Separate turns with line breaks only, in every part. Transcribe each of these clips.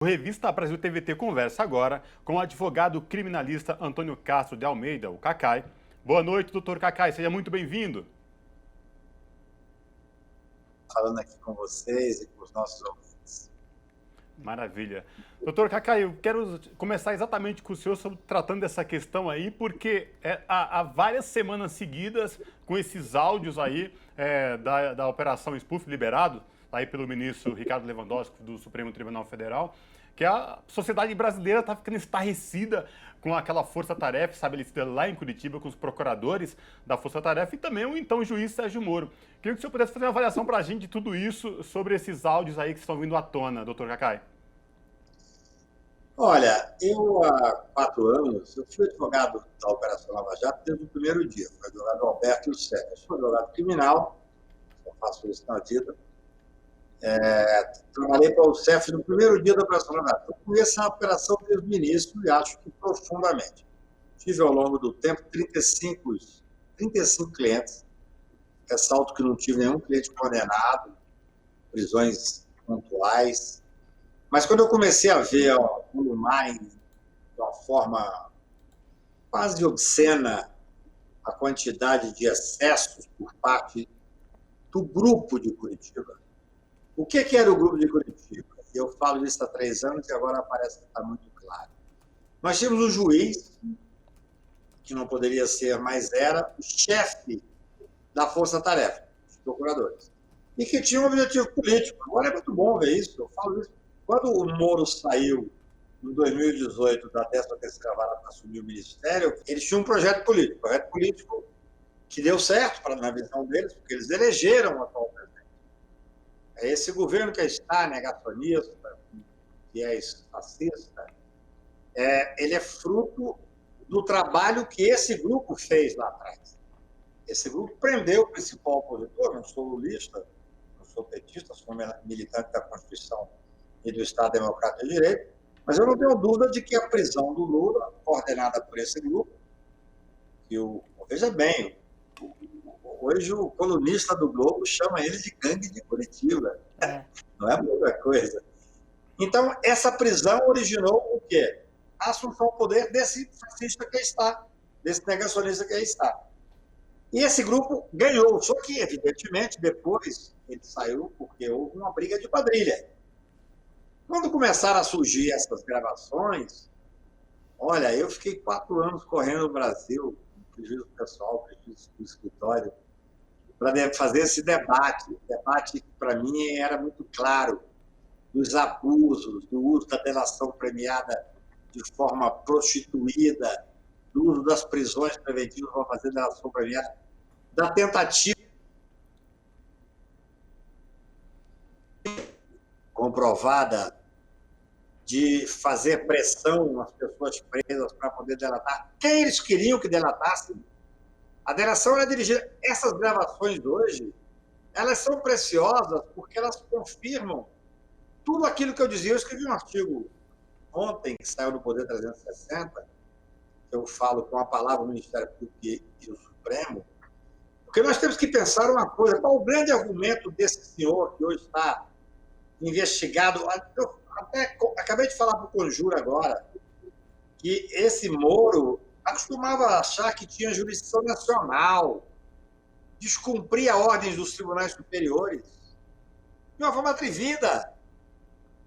O Revista Brasil TVT conversa agora com o advogado criminalista Antônio Castro de Almeida, o Cacai. Boa noite, doutor Cacai, seja muito bem-vindo.
Falando aqui com vocês e com os nossos ouvintes.
Maravilha. Doutor Cacai, eu quero começar exatamente com o senhor tratando dessa questão aí, porque há várias semanas seguidas com esses áudios aí da Operação Spoof liberado aí pelo ministro Ricardo Lewandowski do Supremo Tribunal Federal, que a sociedade brasileira está ficando estarrecida com aquela força-tarefa estabelecida lá em Curitiba com os procuradores da força-tarefa e também o então juiz Sérgio Moro. Queria que o senhor pudesse fazer uma avaliação para a gente de tudo isso sobre esses áudios aí que estão vindo à tona, doutor Cacai.
Olha, eu há 4 anos, eu fui advogado da Operação Lava Jato desde o primeiro dia. Fui advogado Alberto e o Sérgio. Eu sou advogado criminal, só faço isso na vida. Trabalhei para o CEF no primeiro dia da Operação Lava Jato. Eu conheço a operação desde o início e acho que profundamente. Tive ao longo do tempo 35 clientes. Ressalto que não tive nenhum cliente condenado, prisões pontuais. Mas quando eu comecei a ver o Mulumar de uma forma quase obscena a quantidade de excessos por parte do grupo de Curitiba. O que era o grupo de Curitiba? Eu falo isso há 3 anos e agora parece que está muito claro. Nós tínhamos um juiz, que não poderia ser, mas era o chefe da Força-Tarefa, os procuradores, e que tinha um objetivo político. Agora é muito bom ver isso, eu falo isso. Quando o Moro saiu em 2018 da 13ª Vara para assumir o ministério, eles tinham um projeto político que deu certo na visão deles, porque eles elegeram o atual presidente. Esse governo que está negacionista, que é fascista, ele é fruto do trabalho que esse grupo fez lá atrás. Esse grupo prendeu o principal opositor, não sou lulista, não sou petista, sou militante da Constituição e do Estado Democrático de Direito, mas eu não tenho dúvida de que a prisão do Lula, coordenada por esse grupo, veja bem, hoje o colunista do Globo chama ele de gangue de Curitiba. Não é pouca coisa. Então, essa prisão originou o quê? A assunção ao poder desse fascista que aí está, desse negacionista que aí está. E esse grupo ganhou, só que, evidentemente, depois ele saiu porque houve uma briga de quadrilha. Quando começaram a surgir essas gravações, olha, eu fiquei 4 anos correndo no Brasil, prejuízo pessoal, prejuízo do escritório, para fazer esse debate. O debate, para mim, era muito claro, dos abusos, do uso da delação premiada de forma prostituída, do uso das prisões preventivas para fazer delação premiada, da tentativa comprovada de fazer pressão nas pessoas presas para poder delatar quem eles queriam que delatassem. A delação era dirigida. Essas gravações hoje, elas são preciosas porque elas confirmam tudo aquilo que eu dizia. Eu escrevi um artigo ontem, que saiu no Poder 360, eu falo com a palavra do Ministério Público e o Supremo, porque nós temos que pensar uma coisa: qual o grande argumento desse senhor que hoje está investigado? Eu até acabei de falar para o Conjuro agora, que esse Moro acostumava achar que tinha jurisdição nacional, descumpria ordens dos tribunais superiores de uma forma atrevida,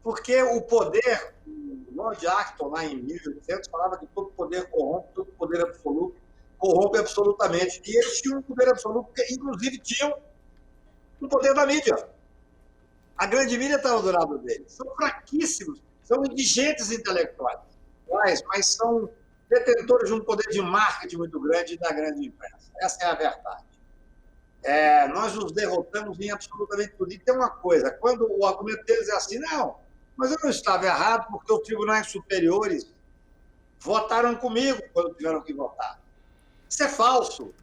porque o poder, o Lord Acton, lá em 1800, falava que todo poder corrompe, todo poder absoluto corrompe absolutamente. E eles tinham um poder absoluto, porque, inclusive, tinham um poder da mídia. A grande mídia estava do lado deles. São fraquíssimos, são indigentes intelectuais, mas são detentores de um poder de marketing muito grande da grande imprensa. Essa é a verdade. Nós nos derrotamos em absolutamente tudo. E tem uma coisa: quando o argumento deles é assim, não, mas eu não estava errado porque os tribunais superiores votaram comigo quando tiveram que votar. Isso é falso.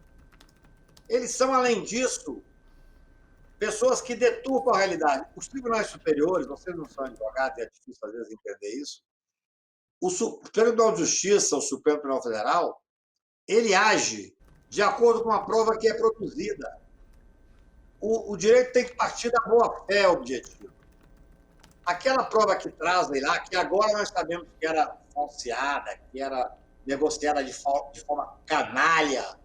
Eles são, além disso, pessoas que deturpam a realidade. Os tribunais superiores, vocês não são advogados, é difícil às vezes entender isso. O Supremo Tribunal de Justiça, o Supremo Tribunal Federal, ele age de acordo com a prova que é produzida. O direito tem que partir da boa-fé objetiva. Aquela prova que trazem lá, que agora nós sabemos que era falseada, que era negociada de forma canalha,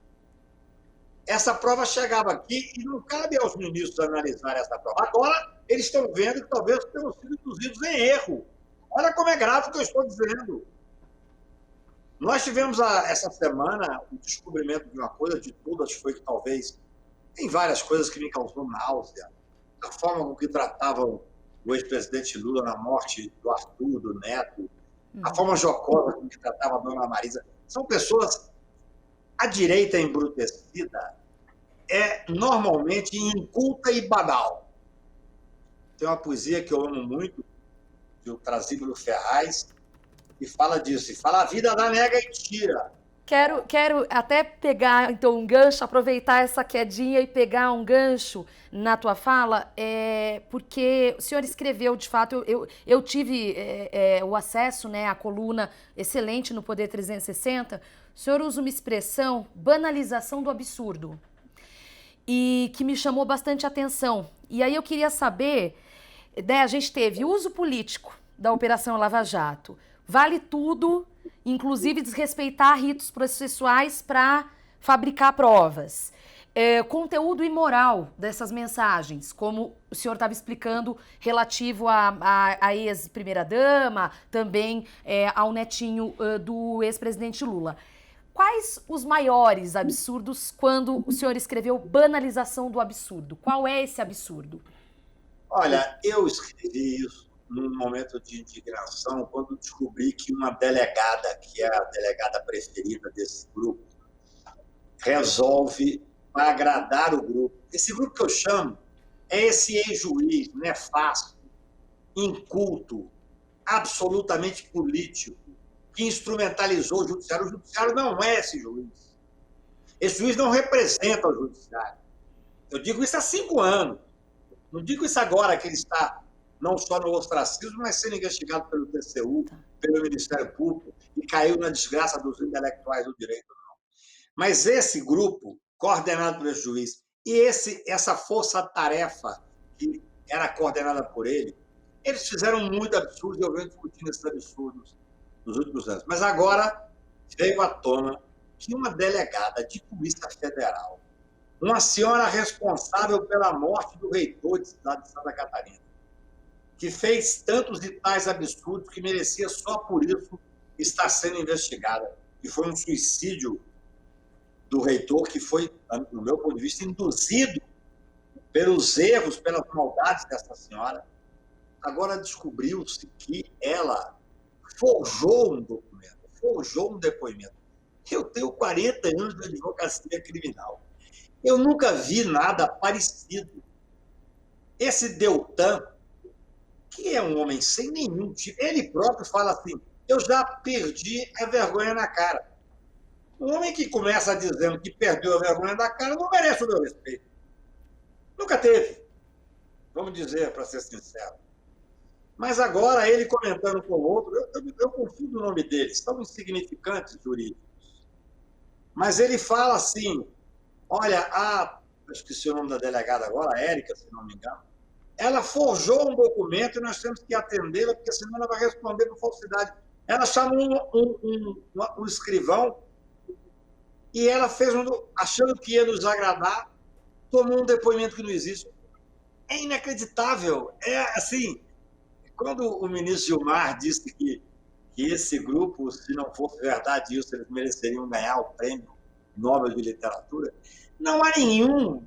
essa prova chegava aqui e não cabe aos ministros analisar essa prova. Agora, eles estão vendo que talvez tenham sido induzidos em erro. Olha como é grave o que eu estou dizendo. Nós tivemos essa semana o descobrimento de uma coisa, de todas foi que talvez... Tem várias coisas que me causou náusea. A forma com que tratavam o ex-presidente Lula na morte do Arthur, do Neto, a forma jocosa com que tratava a dona Marisa. São pessoas... A direita embrutecida é normalmente inculta e banal. Tem uma poesia que eu amo muito, do Trasíbulo Ferraz, que fala disso, e fala: a vida dá, nega e tira.
Quero até pegar, então, um gancho, aproveitar essa quedinha e pegar um gancho na tua fala, porque o senhor escreveu, de fato, eu tive o acesso, né, à coluna excelente no Poder 360, o senhor usa uma expressão, banalização do absurdo, e que me chamou bastante atenção. E aí eu queria saber, né, a gente teve uso político da Operação Lava Jato, vale tudo, inclusive desrespeitar ritos processuais para fabricar provas. Conteúdo imoral dessas mensagens, como o senhor estava explicando, relativo à ex-primeira-dama, também ao netinho do ex-presidente Lula. Quais os maiores absurdos quando o senhor escreveu banalização do absurdo? Qual é esse absurdo?
Olha, eu escrevi isso num momento de indignação, quando descobri que uma delegada, que é a delegada preferida desse grupo, resolve, para agradar o grupo. Esse grupo que eu chamo é esse ex-juiz nefasto, inculto, absolutamente político, que instrumentalizou o judiciário. O judiciário não é esse juiz. Esse juiz não representa o judiciário. Eu digo isso há 5 anos. Não digo isso agora, que ele está não só no ostracismo, mas sendo investigado pelo TCU, pelo Ministério Público, e caiu na desgraça dos intelectuais do direito. Não. Mas esse grupo, coordenado por esse juiz, e essa força-tarefa, que era coordenada por ele, eles fizeram muito absurdo, e eu venho discutindo esses absurdos nos últimos anos. Mas agora veio à tona que uma delegada de Polícia Federal, uma senhora responsável pela morte do reitor de Santa Catarina, que fez tantos e tais absurdos que merecia só por isso estar sendo investigada. E foi um suicídio do reitor que foi, no meu ponto de vista, induzido pelos erros, pelas maldades dessa senhora. Agora descobriu-se que ela forjou um documento, forjou um depoimento. Eu tenho 40 anos de advocacia criminal. Eu nunca vi nada parecido. Esse Deltan, que é um homem sem nenhum tipo, ele próprio fala assim: eu já perdi a vergonha na cara. Um homem que começa dizendo que perdeu a vergonha da cara não merece o meu respeito. Nunca teve. Vamos dizer, para ser sincero. Mas agora, ele comentando com o outro, eu confundo o nome deles, são insignificantes jurídicos. Mas ele fala assim: olha, eu esqueci o nome da delegada agora, a Érica, se não me engano, ela forjou um documento e nós temos que atendê-la, porque senão ela vai responder por falsidade. Ela chamou um escrivão e ela fez, achando que ia nos agradar, tomou um depoimento que não existe. É inacreditável. É assim, quando o ministro Gilmar disse que esse grupo, se não fosse verdade isso, eles mereceriam ganhar o prêmio Nobel de Literatura, não há nenhum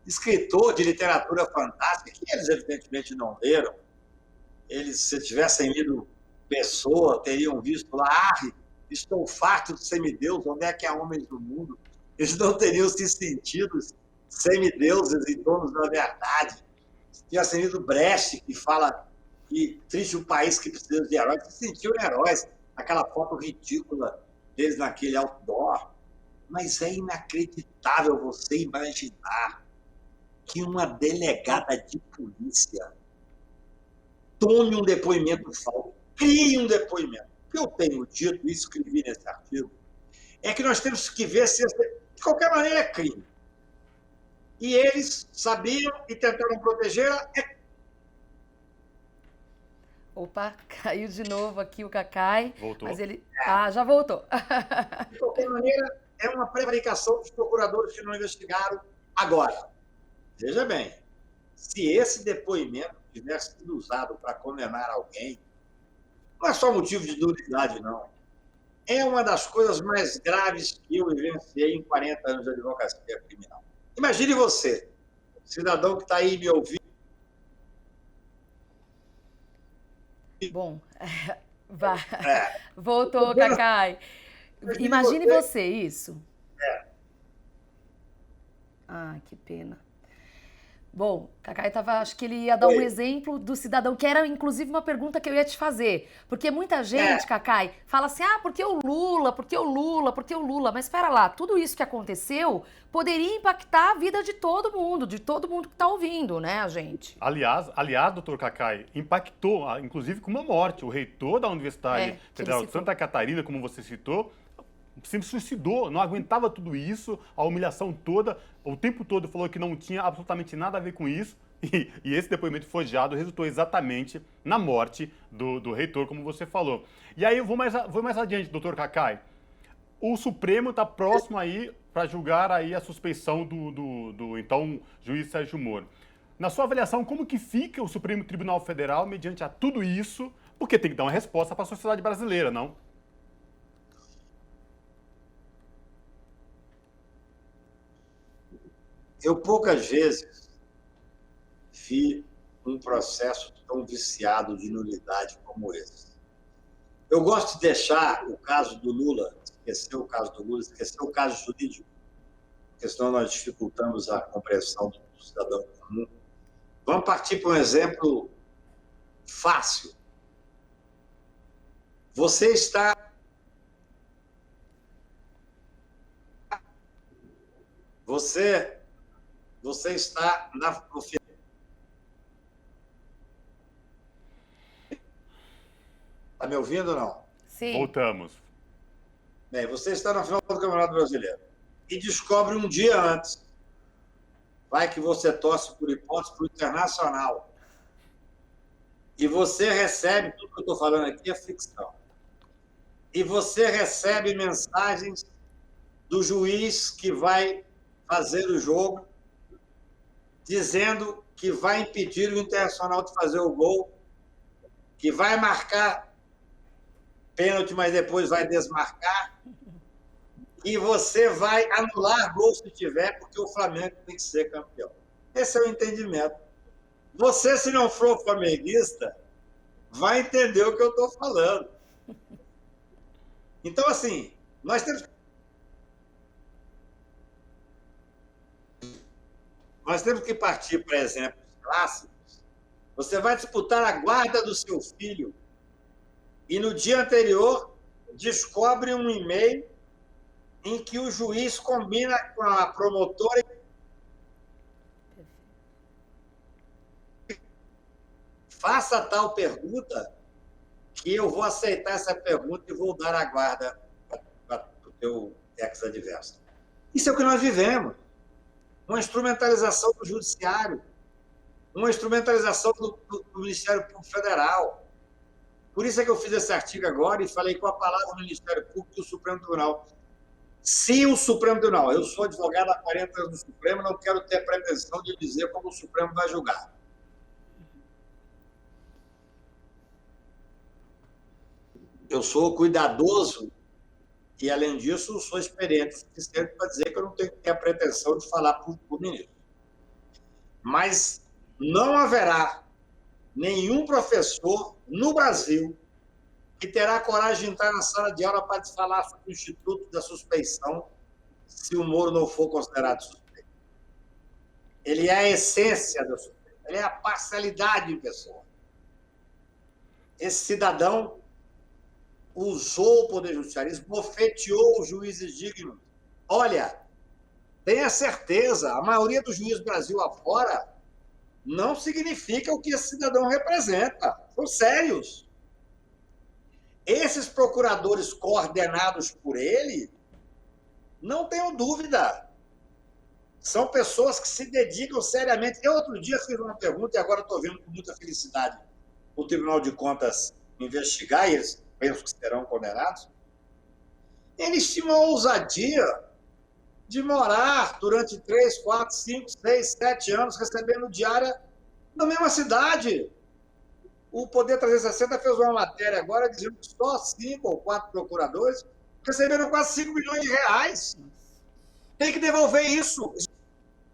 escritor de literatura fantástica, que eles evidentemente não leram. Eles, se tivessem lido Pessoa, teriam visto lá: estou farto de semideus, onde é que há homens no mundo? Eles não teriam se sentido semideuses e donos da verdade. Se tivessem lido Brecht, que fala que triste o país que precisa de heróis, se sentiam heróis. Aquela foto ridícula deles naquele outdoor. Mas é inacreditável você imaginar que uma delegada de polícia tome um depoimento falso, crie um depoimento. O que eu tenho dito e escrevi nesse artigo é que nós temos que ver se, de qualquer maneira, é crime. E eles sabiam e tentaram protegê-la.
Opa, caiu de novo aqui o Cacai.
Voltou.
Mas ele. Ah, já voltou.
De qualquer maneira, é uma prevaricação dos procuradores que não investigaram agora. Veja bem, se esse depoimento tivesse sido usado para condenar alguém, não é só motivo de nulidade, não. É uma das coisas mais graves que eu vivenciei em 40 anos de advocacia criminal. Imagine você, cidadão que está aí me ouvindo.
Bom, voltou, Cacai. Imagine você isso. Ah, que pena. Bom, Cacai acho que ele ia dar um exemplo do cidadão, que era inclusive uma pergunta que eu ia te fazer. Porque muita gente, Cacai, fala assim, por que o Lula, por que o Lula, por que o Lula? Mas espera lá, tudo isso que aconteceu poderia impactar a vida de todo mundo que está ouvindo, né, a gente?
Aliás, doutor Cacai, impactou, inclusive com uma morte. O reitor da Universidade Federal de Santa Catarina, como você citou, se suicidou, não aguentava tudo isso, a humilhação toda, o tempo todo falou que não tinha absolutamente nada a ver com isso, e esse depoimento forjado resultou exatamente na morte do reitor, como você falou. E aí eu vou mais adiante, doutor Cacai. O Supremo está próximo aí para julgar aí a suspeição do então juiz Sérgio Moro. Na sua avaliação, como que fica o Supremo Tribunal Federal mediante a tudo isso? Porque tem que dar uma resposta para a sociedade brasileira, não?
Eu poucas vezes vi um processo tão viciado de nulidade como esse. Eu gosto de deixar o caso do Lula, esquecer o caso jurídico, porque senão nós dificultamos a compreensão do cidadão comum. Vamos partir para um exemplo fácil. Você está no final. Está me ouvindo ou não?
Sim.
Voltamos.
Bem, você está na final do Campeonato Brasileiro e descobre um dia antes. Vai que você torce, por hipótese, para o Internacional. E você recebe, tudo que eu estou falando aqui é ficção. E você recebe mensagens do juiz que vai fazer o jogo, dizendo que vai impedir o Internacional de fazer o gol, que vai marcar pênalti, mas depois vai desmarcar, e você vai anular gol se tiver, porque o Flamengo tem que ser campeão. Esse é o entendimento. Você, se não for flamenguista, vai entender o que eu estou falando. Então, assim, nós temos que partir para exemplos clássicos. Você vai disputar a guarda do seu filho e no dia anterior descobre um e-mail em que o juiz combina com a promotora. Faça tal pergunta que eu vou aceitar essa pergunta e vou dar a guarda para o teu ex-adversário. Isso é o que nós vivemos. Uma instrumentalização do judiciário, uma instrumentalização do Ministério Público Federal. Por isso é que eu fiz esse artigo agora e falei com a palavra do Ministério Público e do Supremo Tribunal. Se o Supremo Tribunal, eu sou advogado há 40 anos do Supremo, não quero ter pretensão de dizer como o Supremo vai julgar. Eu sou cuidadoso e, além disso, sou experiente o suficiente para dizer que eu não tenho que ter a pretensão de falar para o ministro. Mas não haverá nenhum professor no Brasil que terá coragem de entrar na sala de aula para falar sobre o Instituto da Suspeição se o Moro não for considerado suspeito. Ele é a essência da suspeita, ele é a parcialidade em pessoa. Esse cidadão usou o Poder Judiciário, esbofeteou os juízes dignos. Olha, tenha certeza, a maioria dos juízes do Brasil afora não significa o que esse cidadão representa. São sérios. Esses procuradores coordenados por ele, não tenho dúvida, são pessoas que se dedicam seriamente. Eu outro dia fiz uma pergunta e agora estou vendo com muita felicidade o Tribunal de Contas investigar, e eles pensam que serão condenados, eles tinham a ousadia de morar durante 3, 4, 5, 6, 7 anos recebendo diária na mesma cidade. O Poder 360 fez uma matéria agora dizendo que só 5 ou 4 procuradores receberam quase 5 milhões de reais. Tem que devolver isso.